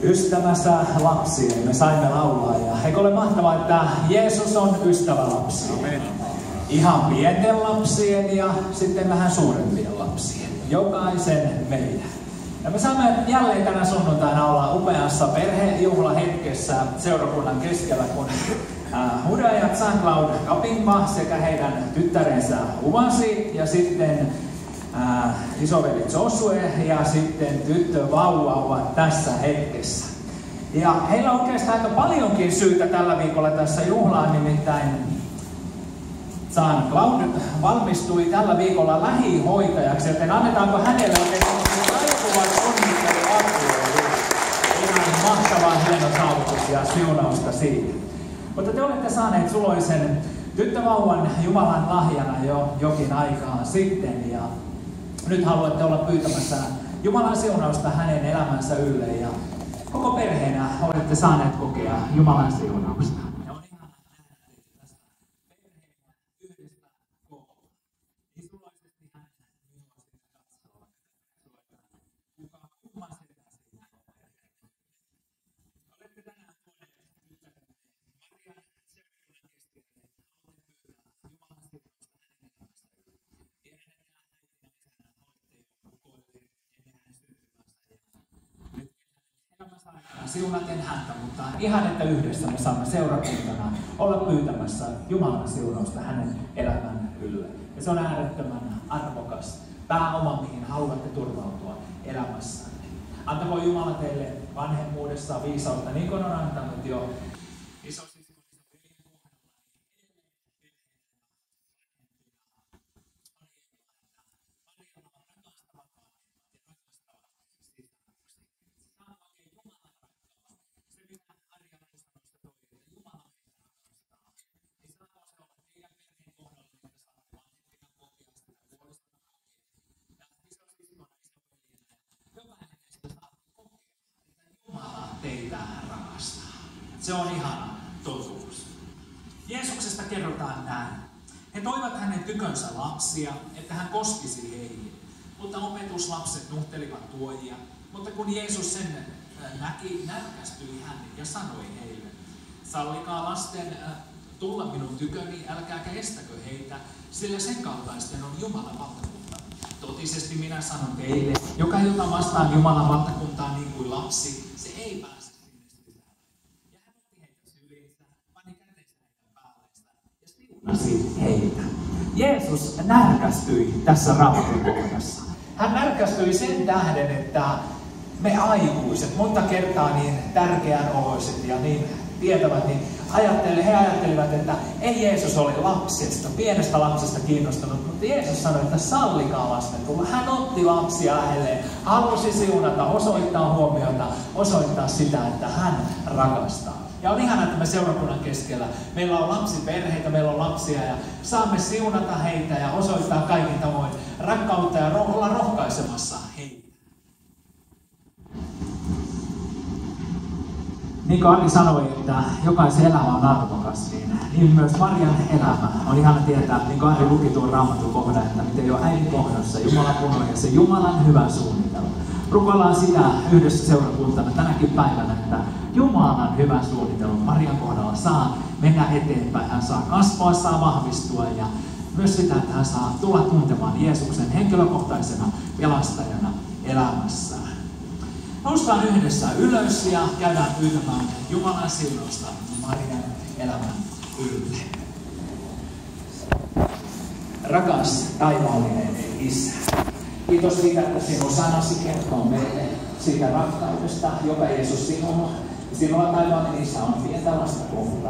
Ystävänsä lapsia, me saimme laulaa. Ja eikö ole mahtavaa, että Jeesus on ystävä lapsia. Amen. Ihan pienten lapsien ja sitten vähän suurempien lapsien. Jokaisen meidän. Ja me saamme jälleen tänä sunnuntaina olla upeassa perhejuhlahetkessä seurakunnan keskellä, kun Huda ja Jean-Claude Kapingma sekä heidän tyttärensä Uvasi ja sitten isoveli Josue ja sitten tyttö Vauva ovat tässä hetkessä. Ja heillä on oikeastaan aika paljonkin syytä tällä viikolla tässä juhlaan, nimittäin Jean-Claude valmistui tällä viikolla lähihoitajaksi, joten annetaanko hänelle oikein raipuvat onnitteluapuja. Ihan mahtavaa, hieno saavutus ja siunausta siitä. Mutta te olette saaneet suloisen tyttövauvan Jumalan lahjana jo jokin aikaa sitten. Ja nyt haluatte olla pyytämässä Jumalan siunausta hänen elämänsä ylle. Ja koko perheenä olette saaneet kokea Jumalan siunausta. Ja on ihana nähdä teitä tästä perheenä yhdestä kokoa. Niin suloisesti hän minua sinne katsoa. Kuka kumman sitä siinä on. Olette tänään tuoneet tyttärenne Marian seurakunnan keskelle. Haluatte pyytää Jumalan siunausta hänen elämänsä ylle. Tiedän, että äitinä olette jo rukoilleet ennen hänen syntymänsä. Nyt elämänsä aikana siunaten häntä, mutta ihan että yhdessä me saamme seurakuntana olla pyytämässä Jumalan siunausta hänen elämän ylle. Ja se on äärettömän arvokas pääoma, mihin haluatte turvautua elämässänne. Antakoon Jumala teille vanhemmuudessa viisautta, niin kuin on antanut jo isosiskon veljen kohdalla. Teitä rakastaa. Se on ihana totuus. Jeesuksesta kerrotaan näin. He toivat hänen tykönsä lapsia, että hän koskisi heihin. Mutta opetuslapset nuhtelivat tuojia. Mutta kun Jeesus sen näki, närkästyi hän ja sanoi heille: sallikaa lasten tulla minun tyköni, älkääkä estäkö heitä, sillä sen kaltaisten on Jumalan valtakunta. Totisesti minä sanon teille, joka ei ota vastaan Jumalan valtakuntaa niin kuin lapsi, se ei pääse sinne sisälle. Ja hän otti heitä syliinsä, pani kätensä heidän päälleensä ja siunasi heitä. Jeesus närkästyi tässä Raamatun-kohdassa. Hän närkästyi sen tähden, että me aikuiset, monta kertaa niin tärkeän oloiset ja niin tietävät, niin he ajattelivat, että ei Jeesus ole lapsesta, pienestä lapsesta kiinnostunut, mutta Jeesus sanoi, että sallikaa lasten tulla. Hän otti lapsia lähelleen, halusi siunata, osoittaa huomiota, osoittaa sitä, että hän rakastaa. Ja on ihana, että me seurakunnan keskellä, meillä on lapsiperheitä, meillä on lapsia ja saamme siunata heitä ja osoittaa kaikin tavoin rakkautta ja olla rohkaisemassa heitä. Niin kuin Anni sanoi, että jokaisen elämä on arvokas, niin myös Marian elämä on ihana tietää, niin kuin Anni luki tuon Raamatun kohdan, että miten jo äidin kohdassa Jumala puhui ja se Jumalan hyvä suunnitelma. Rukoillaan sitä yhdessä seurakuntana tänäkin päivänä, että Jumalan hyvä suunnitelma Marian kohdalla saa mennä eteenpäin, hän saa kasvaa, saa vahvistua ja myös sitä, että hän saa tulla tuntemaan Jeesuksen henkilökohtaisena pelastajana elämässään. Noustaan yhdessä ylös ja käydään pyytämään Jumalan siunausta Marian elämän ylle. Rakas taivaallinen Isä, kiitos siitä, että sinun sanasi kertoo meille siitä rakkaudesta, joka Jeesus sinulla taivaan Isä on pientä lasta kohtaan.